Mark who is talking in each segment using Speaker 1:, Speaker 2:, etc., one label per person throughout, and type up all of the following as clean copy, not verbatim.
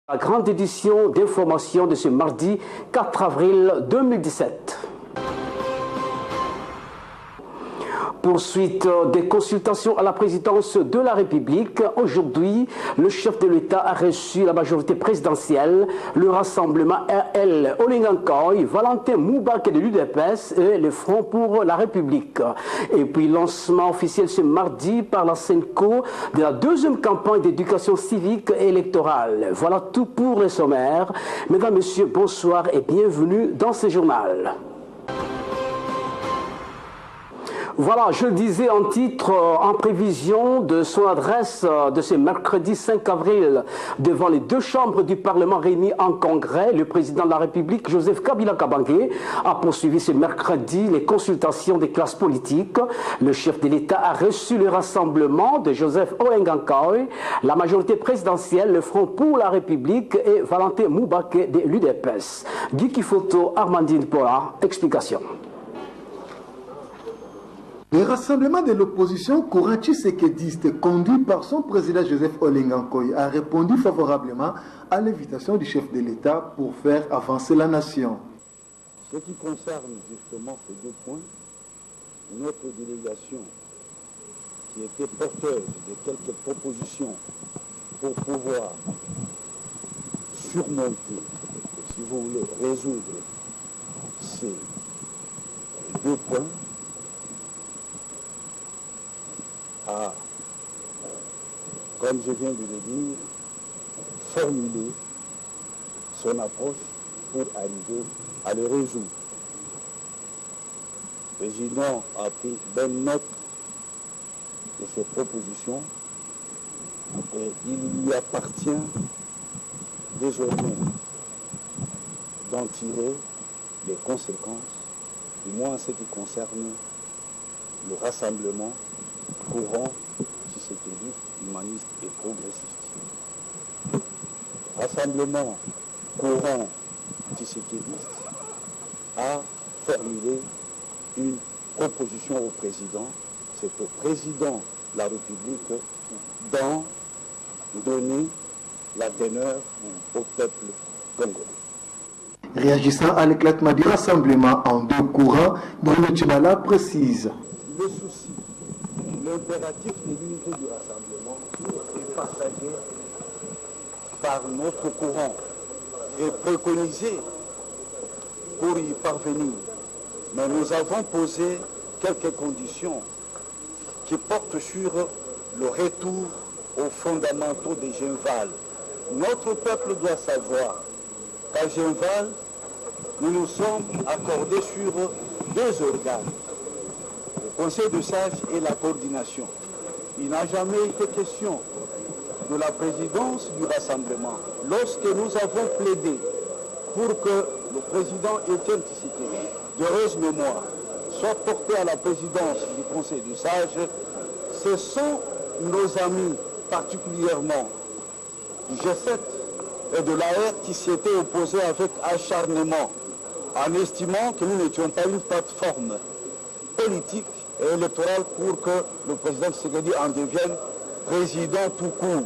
Speaker 1: La grande édition d'information de ce mardi 4 avril 2017. Poursuite des consultations à la présidence de la République. Aujourd'hui, le chef de l'État a reçu la majorité présidentielle, le rassemblement RL Olingankoy, Valentin Moubak de l'UDPS et le Front pour la République. Et puis lancement officiel ce mardi par la SENCO de la deuxième campagne d'éducation civique et électorale. Voilà tout pour le sommaire. Mesdames, Messieurs, bonsoir et bienvenue dans ce journal. Voilà, je le disais en titre, en prévision de son adresse de ce mercredi 5 avril devant les deux chambres du Parlement réunies en congrès, le président de la République, Joseph Kabila Kabange, a poursuivi ce mercredi les consultations des classes politiques. Le chef de l'État a reçu le rassemblement de Joseph Olengankoy, la majorité présidentielle, le Front pour la République et Valentin Moubake de l'UDPS. Guy Kifoto, Armandine Pola, explication.
Speaker 2: Le rassemblement de l'opposition courant tshisekidiste conduit par son président Joseph Olengankoy a répondu favorablement à l'invitation du chef de l'État pour faire avancer la nation.
Speaker 3: Ce qui concerne justement ces deux points, notre délégation qui était porteuse de quelques propositions pour pouvoir surmonter, si vous voulez, résoudre ces deux points, a, comme je viens de le dire, formulé son approche pour arriver à le résoudre. Le président a pris bonne note de ces propositions et il lui appartient désormais d'en tirer les conséquences, du moins en ce qui concerne le rassemblement courant tshisekidiste, humaniste et progressiste. Rassemblement courant tshisekidiste a formulé une proposition au président. C'est au président de la République d'en donner la teneur au peuple congolais.
Speaker 2: Réagissant à l'éclatement du rassemblement en deux courants, Bruno Tchibala précise.
Speaker 3: Le souci, l'impératif de l'unité du rassemblement est partagé par notre courant et préconisé pour y parvenir. Mais nous avons posé quelques conditions qui portent sur le retour aux fondamentaux des Genval. Notre peuple doit savoir qu'à Genval, nous nous sommes accordés sur deux organes. Le Conseil de sages et la coordination. Il n'a jamais été question de la présidence du rassemblement. Lorsque nous avons plaidé pour que le président Étienne Tshisekedi, d'heureuse mémoire, soit porté à la présidence du Conseil de sages, ce sont nos amis, particulièrement du G7 et de l'AR, qui s'y étaient opposés avec acharnement, en estimant que nous n'étions pas une plateforme politique et électorale pour que le président Tshisekedi en devienne président tout court.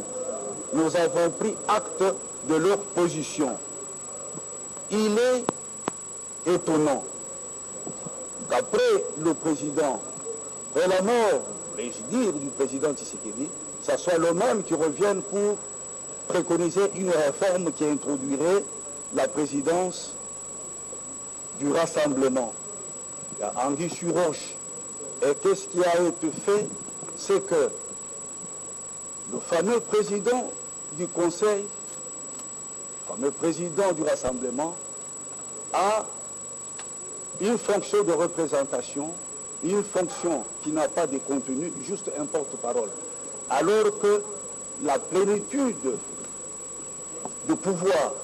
Speaker 3: Nous avons pris acte de leur position. Il est étonnant qu'après le président et la mort, vais-je dire, du président Tshisekedi, ça soit le même qui revienne pour préconiser une réforme qui introduirait la présidence du rassemblement. Il y a anguille sur roche. Et qu'est-ce qui a été fait? C'est que le fameux président du Conseil, le fameux président du rassemblement, a une fonction de représentation, une fonction qui n'a pas de contenu, juste un porte-parole. Alors que la plénitude de pouvoirs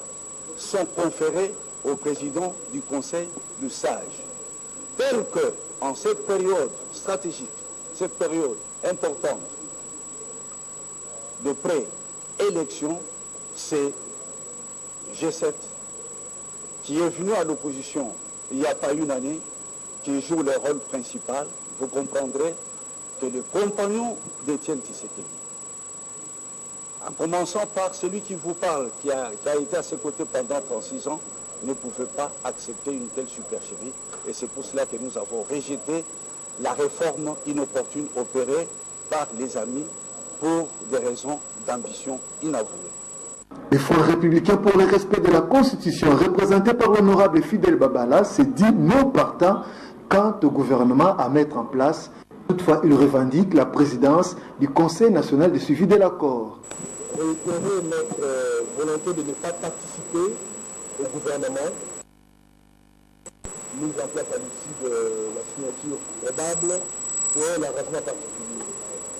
Speaker 3: sont conférés au président du Conseil de sages. Tel que, en cette période stratégique, cette période importante de pré-élection, c'est G7 qui est venu à l'opposition il n'y a pas une année, qui joue le rôle principal. Vous comprendrez que le compagnon d'Étienne Tshisekedi En commençant par celui qui vous parle, qui a été à ses côtés pendant 36 ans, ne pouvait pas accepter une telle supercherie. Et c'est pour cela que nous avons rejeté la réforme inopportune opérée par les amis pour des raisons d'ambition inavouée.
Speaker 2: Le Front républicain pour le respect de la Constitution, représenté par l'honorable Fidel Babala, s'est dit non partant quant au gouvernement à mettre en place. Toutefois, il revendique la présidence du Conseil national de suivi de l'accord.
Speaker 4: Réitérer notre volonté de ne pas participer au gouvernement, mise en place à l'issue de la signature probable pour l'arrangement particulier.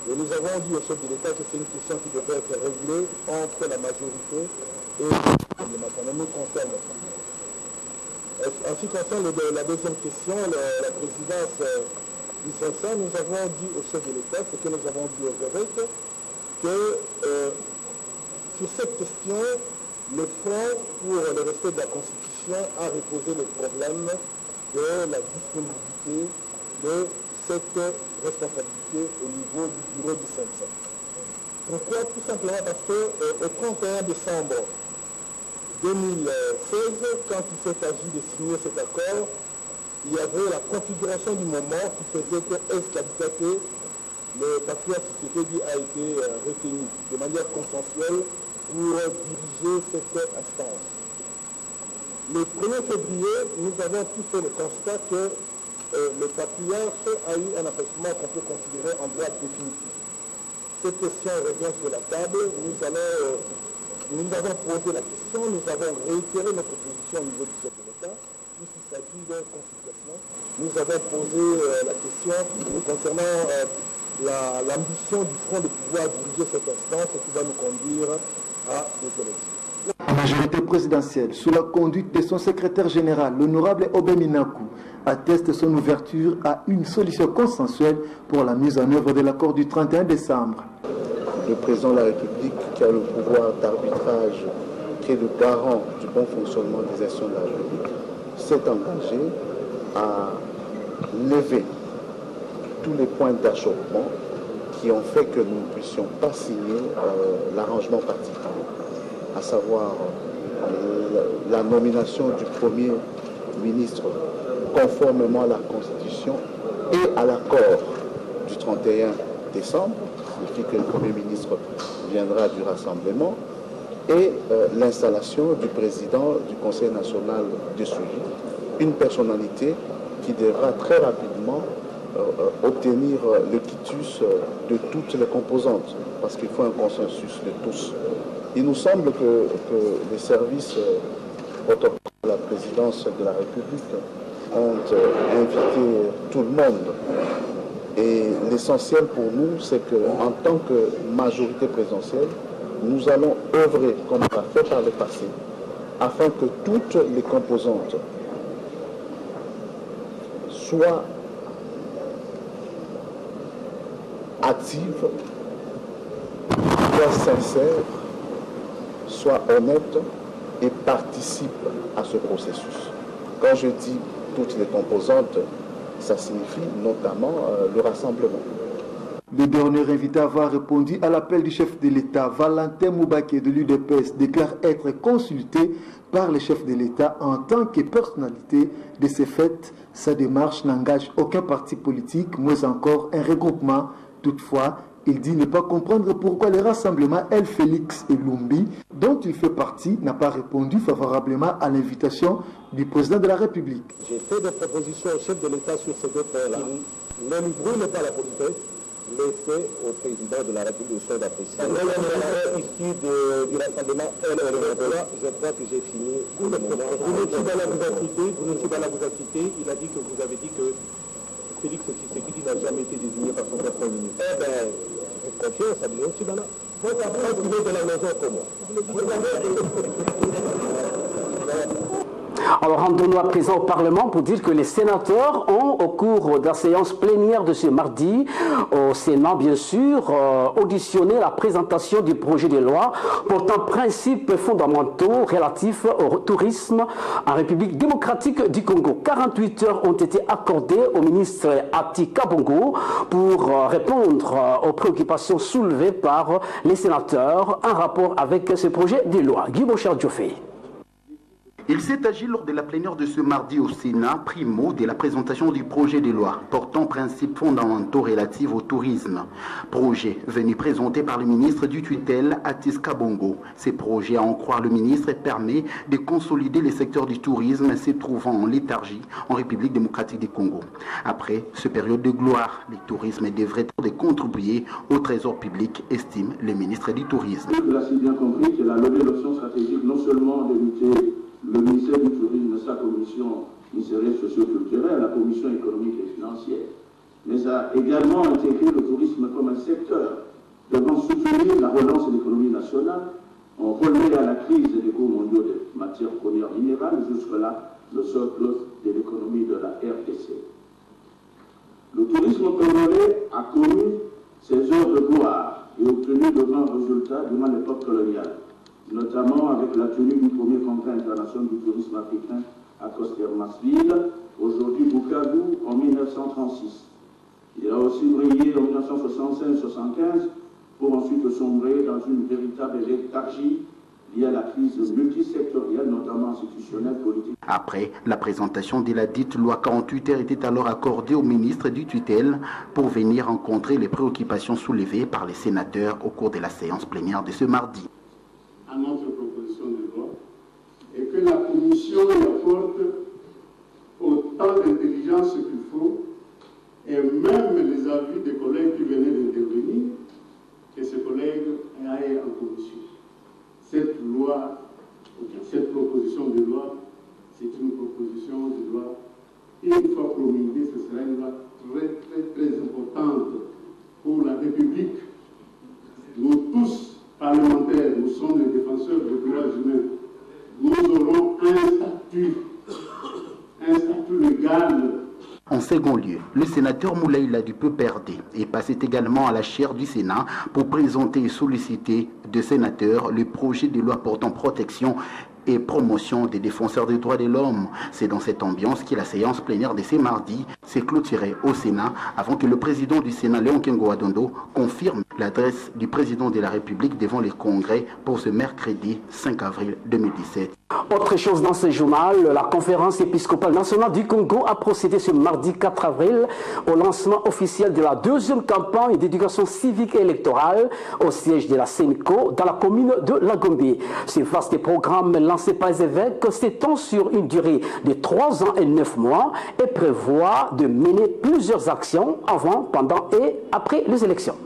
Speaker 4: Et nous avons dit au chef de l'État que c'est une question qui devrait être réglée entre la majorité et le gouvernement. Ça ne nous concerne pas. En ce qui concerne la deuxième question, la présidence du CNSA, nous avons dit au chef de l'État, ce que nous avons dit aux évêques, que sur cette question, le Front pour le respect de la Constitution a reposé le problème de la disponibilité de cette responsabilité au niveau du bureau du CNSA. Pourquoi? Tout simplement parce qu'au 31 décembre 2016, quand il s'est agi de signer cet accord, il y avait la configuration du moment qui faisait que S-Capitate, le patriot Tshisekedi a été retenu de manière consensuelle pour diriger cette instance. Le 1er février, nous avons tous fait le constat que le patriarche a eu un affaissement qu'on peut considérer en droit définitif. Cette question revient sur la table. Nous avons posé la question, nous avons réitéré notre position au niveau du chef de l'État, puisqu'il s'agit de consultation. Nous avons posé la question concernant l'ambition du Front de pouvoir diriger cette instance qui va nous conduire à des élections.
Speaker 2: La majorité présidentielle, sous la conduite de son secrétaire général, l'honorable Obeminaku, atteste son ouverture à une solution consensuelle pour la mise en œuvre de l'accord du 31 décembre.
Speaker 5: Le président de la République, qui a le pouvoir d'arbitrage, qui est le garant du bon fonctionnement des institutions de la République, s'est engagé à lever tous les points d'achoppement qui ont fait que nous ne puissions pas signer l'arrangement particulier, à savoir la nomination du Premier ministre conformément à la Constitution et à l'accord du 31 décembre, ce qui signifie que le Premier ministre viendra du Rassemblement, et l'installation du président du Conseil national de suivi, une personnalité qui devra très rapidement obtenir le quitus de toutes les composantes, parce qu'il faut un consensus de tous. Il nous semble que les services autour de la présidence de la République ont invité tout le monde. Et l'essentiel pour nous, c'est qu'en tant que majorité présidentielle, nous allons œuvrer comme on l'a fait par le passé, afin que toutes les composantes soient actives, soient sincères, soient honnêtes et participent à ce processus. Quand je dis toutes les composantes, ça signifie notamment le rassemblement.
Speaker 2: Le dernier invité à avoir répondu à l'appel du chef de l'État, Valentin Moubaké de l'UDPS, déclare être consulté par le chef de l'État en tant que personnalité. De ces faits, sa démarche n'engage aucun parti politique, moins encore un regroupement. Toutefois, il dit ne pas comprendre pourquoi le rassemblement El Félix et Lumbi, dont il fait partie, n'a pas répondu favorablement à l'invitation du président de la République.
Speaker 4: J'ai fait des propositions au chef de l'État sur ces deux points-là. Ne lui brûle pas la politesse, laissez au président de la République le soin d'apprécier. Issu du rassemblement El Félix, je crois que j'ai fini. Vous n'étiez pas là, vous a cité, il a dit que vous avez dit que Félix Tshisekedi n'a jamais été désigné par son propre ministre. Eh bien, confiance à Léon Tibala. Vous avez de la maison comment?
Speaker 1: Alors rendons-nous à présent au Parlement pour dire que les sénateurs ont, au cours de la séance plénière de ce mardi, au Sénat bien sûr, auditionné la présentation du projet de loi portant principes fondamentaux relatifs au tourisme en République démocratique du Congo. 48 heures ont été accordées au ministre Ati Kabongo pour répondre aux préoccupations soulevées par les sénateurs en rapport avec ce projet de loi. Guy Bochard-Diofé.
Speaker 6: Il s'est agi lors de la plénière de ce mardi au Sénat, primo de la présentation du projet de loi portant principes fondamentaux relatifs au tourisme. Projet venu présenté par le ministre du tutelle, Atis Kabongo. Ces projets, à en croire le ministre, permet de consolider les secteurs du tourisme se trouvant en léthargie en République démocratique du Congo. Après ce période de gloire, le tourisme devrait contribuer au trésor public, estime le ministre du tourisme.
Speaker 7: Il a si bien compris que la levée de l'option stratégique non seulement de lutter le ministère du Tourisme, sa commission ministérielle socio-culturelle, la commission économique et financière, mais a également intégré le tourisme comme un secteur devant soutenir la relance de l'économie nationale, en relevé à la crise des cours mondiaux des matières premières minérales, jusque-là le socle de l'économie de la RDC. Le tourisme congolais a connu ses heures de gloire et obtenu de grands résultats durant l'époque coloniale, notamment avec la tenue du premier congrès international du tourisme africain à Costermasville, aujourd'hui Bukavu, en 1936. Il a aussi brillé en 1976-75 pour ensuite sombrer dans une véritable léthargie liée à la crise multisectorielle, notamment institutionnelle, politique.
Speaker 6: Après la présentation de la dite loi, 48 heures était alors accordée au ministre du tutelle pour venir rencontrer les préoccupations soulevées par les sénateurs au cours de la séance plénière de ce mardi.
Speaker 7: À notre proposition de loi et que la commission y apporte autant d'intelligence qu'il faut et même les avis des collègues qui venaient d'intervenir, que ces collègues aillent en commission. Cette loi, cette proposition de loi, c'est une proposition de loi, une fois promulguée, ce sera une loi très importante pour la République. Nous tous, parlementaires, nous sommes les défenseurs des droits humains. Nous aurons un statut légal.
Speaker 6: En second lieu, le sénateur Moulaïla du Peu-Perdé est passé également à la chaire du Sénat pour présenter et solliciter de sénateurs le projet de loi portant protection et promotion des défenseurs des droits de l'homme. C'est dans cette ambiance que la séance plénière de ce mardi s'est clôturée au Sénat avant que le président du Sénat, Léon Kengo-Adondo, confirme l'adresse du président de la République devant les congrès pour ce mercredi 5 avril 2017.
Speaker 1: Autre chose dans ce journal, la conférence épiscopale nationale du Congo a procédé ce mardi 4 avril au lancement officiel de la deuxième campagne d'éducation civique et électorale au siège de la SENCO dans la commune de Lagombe. Ce vaste programme lancé par les évêques s'étend sur une durée de 3 ans et 9 mois et prévoit de mener plusieurs actions avant, pendant et après les élections.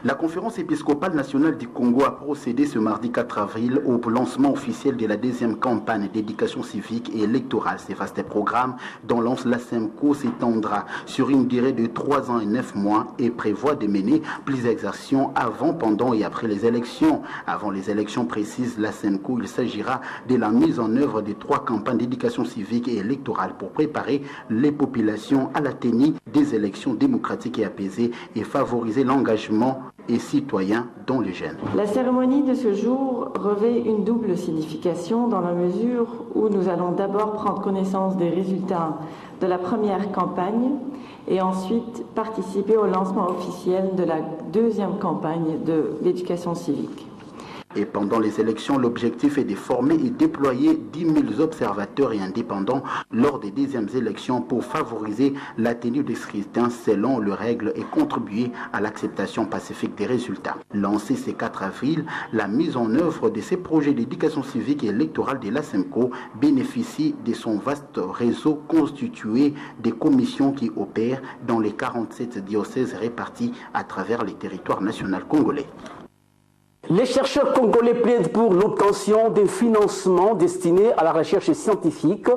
Speaker 6: La conférence épiscopale nationale du Congo a procédé ce mardi 4 avril au lancement officiel de la deuxième campagne d'éducation civique et électorale. Ce vaste programme dont lance la SENCO s'étendra sur une durée de 3 ans et 9 mois et prévoit de mener plusieurs actions avant, pendant et après les élections. Avant les élections précises, la SENCO, il s'agira de la mise en œuvre de 3 campagnes d'éducation civique et électorale pour préparer les populations à la tenue des élections démocratiques et apaisées et favoriser l'engagement et citoyens dont les jeunes.
Speaker 8: La cérémonie de ce jour revêt une double signification dans la mesure où nous allons d'abord prendre connaissance des résultats de la première campagne et ensuite participer au lancement officiel de la deuxième campagne de l'éducation civique.
Speaker 6: Et pendant les élections, l'objectif est de former et déployer 10 000 observateurs et indépendants lors des deuxièmes élections pour favoriser la tenue des scrutins selon les règles et contribuer à l'acceptation pacifique des résultats. Lancé ce 4 avril, la mise en œuvre de ces projets d'éducation civique et électorale de la SENCO bénéficie de son vaste réseau constitué des commissions qui opèrent dans les 47 diocèses répartis à travers les territoires nationaux congolais.
Speaker 1: Les chercheurs congolais plaident pour l'obtention des financements destinés à la recherche scientifique.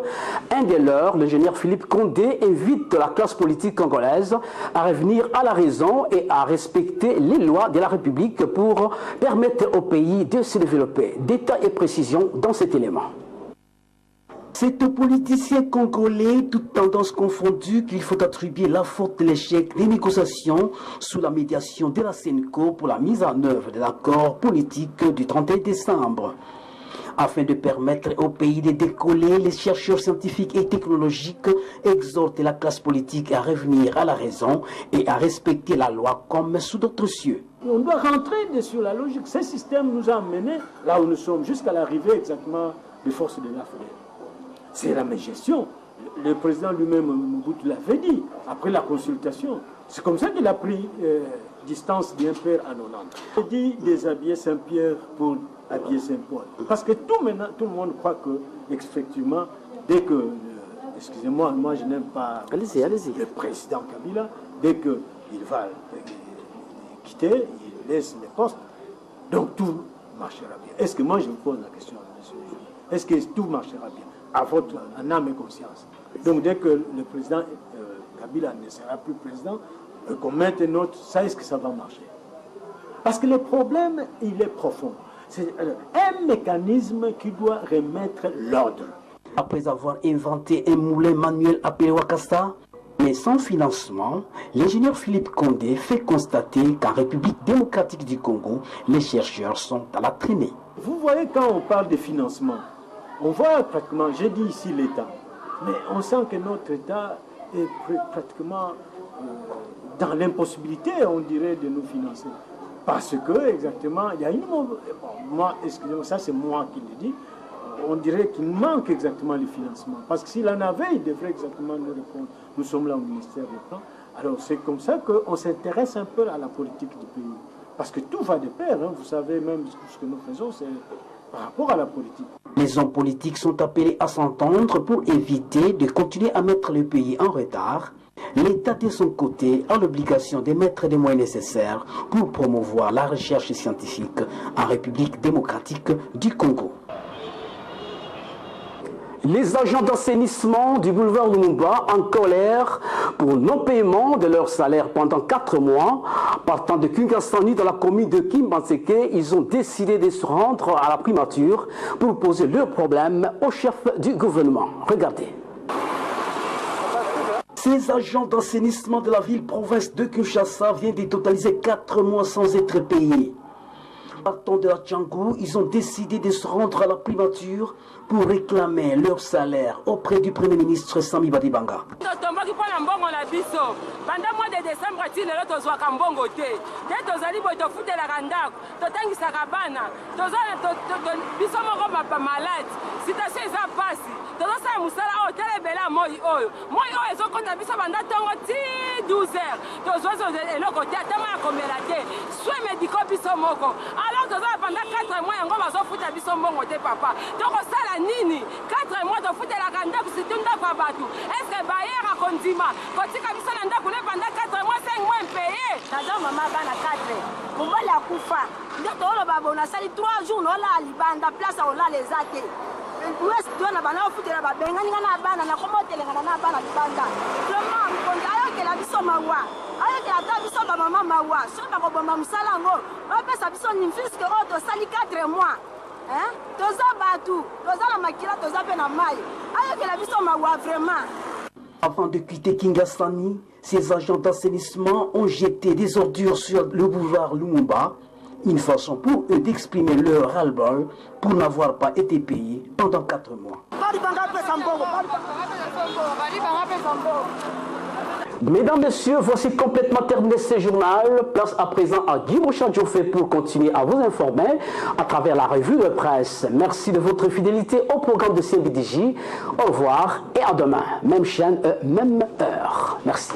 Speaker 1: Un des leurs, l'ingénieur Philippe Condé, invite la classe politique congolaise à revenir à la raison et à respecter les lois de la République pour permettre au pays de se développer. Détails et précisions dans cet élément. C'est aux politiciens congolais, toutes tendances confondues, qu'il faut attribuer la faute de l'échec des négociations sous la médiation de la CENCO pour la mise en œuvre de l'accord politique du 31 décembre. Afin de permettre au pays de décoller, les chercheurs scientifiques et technologiques exhortent la classe politique à revenir à la raison et à respecter la loi comme sous d'autres cieux.
Speaker 9: On doit rentrer sur la logique. Ce système nous a amenés là où nous sommes, jusqu'à l'arrivée exactement des forces de l'Afrique. C'est la gestion. Le président lui-même, Mobutu, l'avait dit, après la consultation. C'est comme ça qu'il a pris distance bien père à 90. Il dit déshabiller Saint-Pierre pour habiller Saint-Paul. Parce que maintenant, tout le monde croit que, effectivement, dès que, excusez-moi, moi je n'aime pas le président Kabila, dès qu'il va quitter, il laisse les postes, donc tout marchera bien. Est-ce que moi je me pose la question, monsieur, est-ce que tout marchera bien à votre âme et conscience? Donc dès que le président Kabila ne sera plus président, qu'on mette un autre, ça est-ce que ça va marcher? Parce que le problème, il est profond. C'est un mécanisme qui doit remettre l'ordre.
Speaker 1: Après avoir inventé un moulin manuel appelé Wakasta, mais sans financement, l'ingénieur Philippe Condé fait constater qu'en République démocratique du Congo, les chercheurs sont à la traînée.
Speaker 9: Vous voyez, quand on parle de financement, on voit pratiquement, j'ai dit ici l'État, mais on sent que notre État est pratiquement dans l'impossibilité, on dirait, de nous financer. Parce que, exactement, il y a une... moi, excusez-moi, ça c'est moi qui le dis, on dirait qu'il manque exactement le financement. Parce que s'il en avait, il devrait exactement nous répondre. Nous sommes là au ministère du Plan. Alors c'est comme ça qu'on s'intéresse un peu à la politique du pays. Parce que tout va de pair, hein. Vous savez, même ce que nous faisons, c'est par rapport à la politique.
Speaker 1: Les hommes politiques sont appelés à s'entendre pour éviter de continuer à mettre le pays en retard. L'État, de son côté, a l'obligation de mettre les moyens nécessaires pour promouvoir la recherche scientifique en République démocratique du Congo. Les agents d'assainissement du boulevard Lumumba en colère pour non-paiement de leur salaire pendant 4 mois. Partant de Kingasani dans la commune de Kimbanseke, ils ont décidé de se rendre à la primature pour poser leurs problèmes au chef du gouvernement. Regardez. Ces agents d'assainissement de la ville-province de Kinshasa viennent de totaliser 4 mois sans être payés. Partant de la Tchangou, ils ont décidé de se rendre à la primature pour réclamer leur salaire auprès du Premier ministre Sami Badibanga.
Speaker 10: Alors pendant 4 mois, on va se foutre à biso mbongo te papa. Donc ça la nini 4 mois de foutre la ganda ku situnda kwa batu. Est-ce que bayer a kondima? Kotika biso na ndako pendant 4 mois 5 mois impayé. Naza mama bana 4. Kumbali akufa. Ndio tolo babo na sali 3 jours no la libanda place on la les até. Ouest dona bana foutre la babenga ngana bana na komotele ngana na bana libanda. Vraiment konta ayo ke la biso mawa. Ayo ke ata biso ba mama mawa. So ba ko bomba musala ngo. Opesa biso ni fiske o to sali 4 mois. Hein? Toza batu, toza la makila, toza pe na mai. Ayo ke la biso mawa vraiment.
Speaker 1: Avant de quitter Kingasani, ces agents d'assainissement ont jeté des ordures sur le boulevard Lumumba, une façon pour eux d'exprimer leur ras-le-bol pour n'avoir pas été payés pendant 4 mois. Mesdames, Messieurs, voici complètement terminé ce journal. Place à présent à Guy Bouchard-Djofé pour continuer à vous informer à travers la revue de presse. Merci de votre fidélité au programme de CNBDJ. Au revoir et à demain. Même chaîne, même heure. Merci.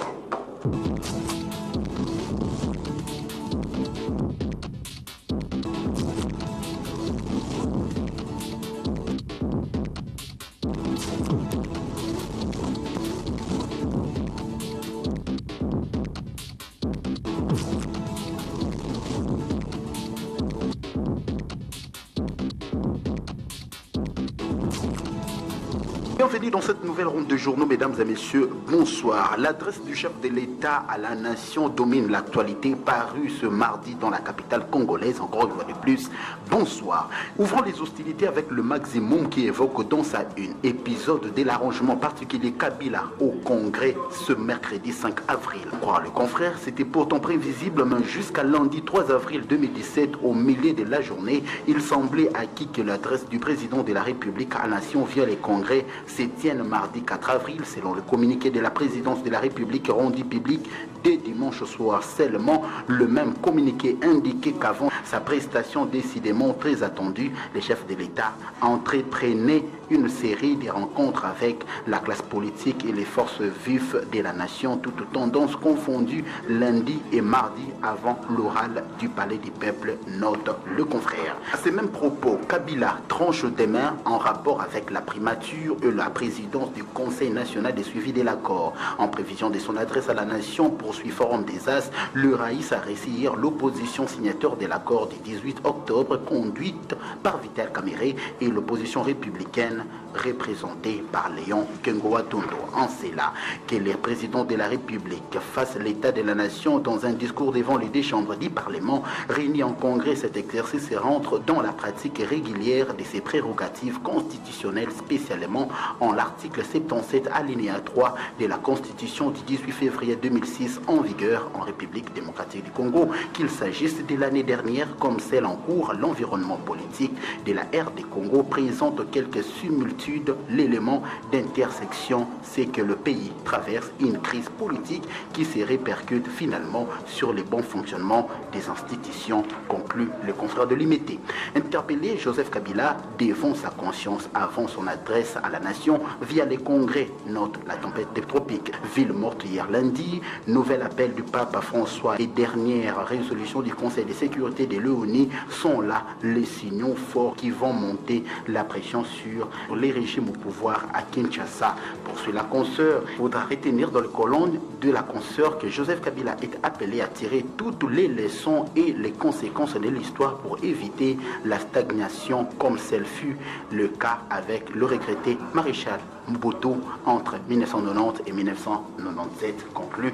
Speaker 6: Bienvenue dans cette nouvelle ronde de journaux, mesdames et messieurs, bonsoir. L'adresse du chef de l'État à la nation domine l'actualité parue ce mardi dans la capitale congolaise, encore une fois de plus, bonsoir. Ouvrons les hostilités avec le maximum qui évoque dans sa une épisode de l'arrangement particulier Kabila au Congrès ce mercredi 5 avril. Croire le confrère, c'était pourtant prévisible, mais jusqu'à lundi 3 avril 2017, au milieu de la journée, il semblait acquis que l'adresse du président de la République à la nation via les congrès se tienne mardi 4 avril, selon le communiqué de la présidence de la République rendu public dès dimanche soir seulement. Le même communiqué indiquait qu'avant sa prestation décidément très attendue, le chef de l'État entreprenait une série de rencontres avec la classe politique et les forces vives de la nation, toutes tendances confondues lundi et mardi avant l'oral du Palais du Peuple, note le confrère. À ces mêmes propos, Kabila tranche des mains en rapport avec la primature et la présidence du Conseil national de suivi de l'accord. En prévision de son adresse à la nation, poursuit Forum des As, le Raïs a reçu hier l'opposition signateur de l'accord du 18 octobre conduite par Vital Kamerhe et l'opposition républicaine représenté par Léon Kengoa-Tondo. En cela, que les présidents de la République fassent l'état de la nation dans un discours devant les deux chambres du Parlement réunis en congrès. Cet exercice rentre dans la pratique régulière de ses prérogatives constitutionnelles, spécialement en l'article 77 alinéa 3 de la Constitution du 18 février 2006 en vigueur en République démocratique du Congo, qu'il s'agisse de l'année dernière comme celle en cours. L'environnement politique de la RD Congo présente quelques similitudes. L'élément d'intersection, c'est que le pays traverse une crise politique qui se répercute finalement sur le bon fonctionnement des institutions, conclut le confrère de l'IMT. Interpellé, Joseph Kabila défend sa conscience avant son adresse à la nation via les congrès, note la tempête des tropiques. Ville morte hier lundi, nouvel appel du pape François et dernière résolution du Conseil de sécurité de l'ONU sont là les signaux forts qui vont monter la pression sur les régimes au pouvoir à Kinshasa. Poursuit la consoeur, il faudra retenir dans le colonne de la consoeur que Joseph Kabila est appelé à tirer toutes les leçons et les conséquences de l'histoire pour éviter la stagnation comme celle fut le cas avec le regretté maréchal Mobutu entre 1990 et 1997, conclut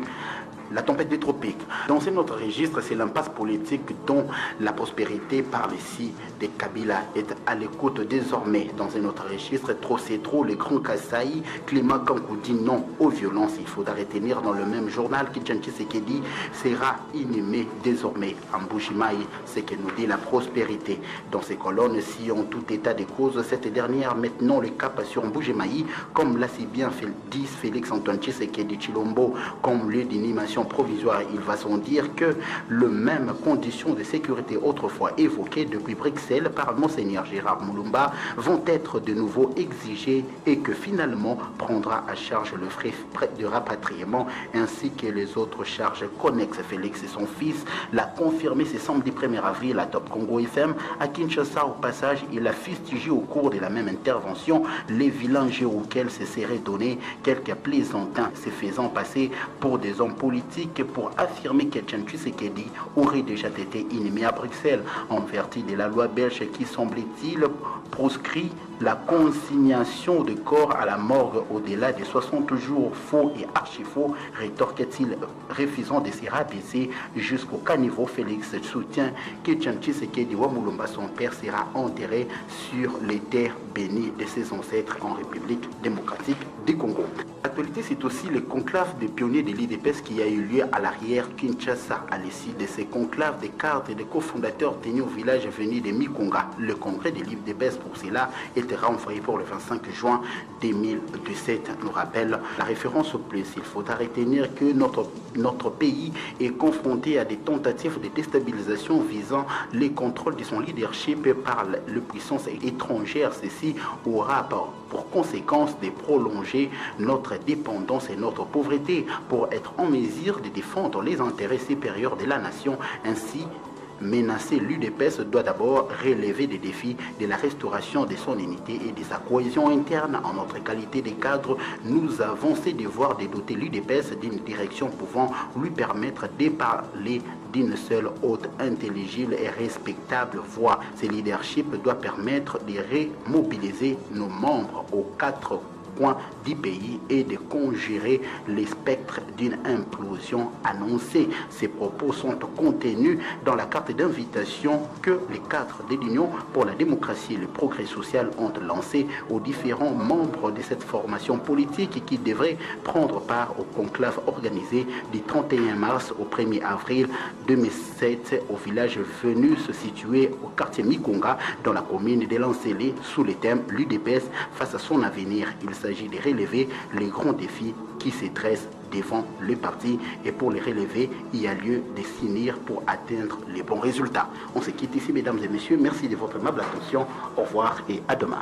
Speaker 6: la tempête des tropiques. Dans un autre registre, c'est l'impasse politique dont la prospérité parle ici de Kabila est à l'écoute désormais. Dans un autre registre, trop c'est trop, le grand Kasaï, Clément Kankou dit non aux violences. Il faudra retenir dans le même journal qu'Etienne Tshisekedi sera inhumé désormais en Mbuji-Mayi, ce que nous dit la prospérité. Dans ces colonnes, si en tout état de cause, cette dernière maintenant le cap sur Mbuji-Mayi, comme l'a si bien dit Félix-Antoine Tshisekedi Chilombo, comme lieu d'inhumation provisoire. Il va sans dire que les mêmes conditions de sécurité autrefois évoquées depuis Bruxelles par Monseigneur Gérard Moulumba vont être de nouveau exigées et que finalement prendra à charge le frais de rapatriement ainsi que les autres charges connexes. Félix et son fils l'a confirmé ce samedi 1er avril à Top Congo FM à Kinshasa. Au passage, il a fustigé au cours de la même intervention les vilains jeux auxquels se seraient donnés quelques plaisantins se faisant passer pour des hommes politiques pour affirmer qu'Etienne Tshisekedi aurait déjà été inhumé à Bruxelles en vertu de la loi belge qui semble-t-il proscrit la consignation de corps à la morgue au-delà des 60 jours. Faux et archi-faux, rétorquait-il, refusant de se rabaisser jusqu'au caniveau. Félix soutient qu'Etienne Tshisekedi Wamulumba, son père, sera enterré sur les terres bénies de ses ancêtres en République démocratique du Congo. L'actualité, c'est aussi le conclave des pionniers de l'IDPS qui a eu lieu à l'arrière Kinshasa. À l'issue de ces conclaves, des cartes et des cofondateurs tenus au village venu de Mikonga. Le congrès de l'IDPS pour cela était renvoyé pour le 25 juin 2017. Nous rappelle la référence au plus. Il faudra retenir que notre pays est confronté à des tentatives de déstabilisation visant les contrôles de son leadership par les puissances étrangères. Ceci aura pour conséquence de prolonger notre dépendance et notre pauvreté pour être en mesure de défendre les intérêts supérieurs de la nation. Ainsi, menacer l'UDPS doit d'abord relever des défis de la restauration de son unité et de sa cohésion interne. En notre qualité de cadre, nous avons ce devoir de doter l'UDPS d'une direction pouvant lui permettre de parler d'une seule haute, intelligible et respectable voix. Ce leadership doit permettre de remobiliser nos membres aux quatre points du pays et de conjurer les spectres d'une implosion annoncée. Ces propos sont contenus dans la carte d'invitation que les cadres de l'Union pour la démocratie et le progrès social ont lancée aux différents membres de cette formation politique qui devraient prendre part au conclave organisé du 31 mars au 1er avril 2007 au village venu se situer au quartier Mikonga dans la commune de Lancélé sous le thème l'UDPS face à son avenir. Il s'agit de relever les grands défis qui se dressent devant le parti et pour les relever, il y a lieu de s'unir pour atteindre les bons résultats. On se quitte ici, mesdames et messieurs. Merci de votre aimable attention. Au revoir et à demain.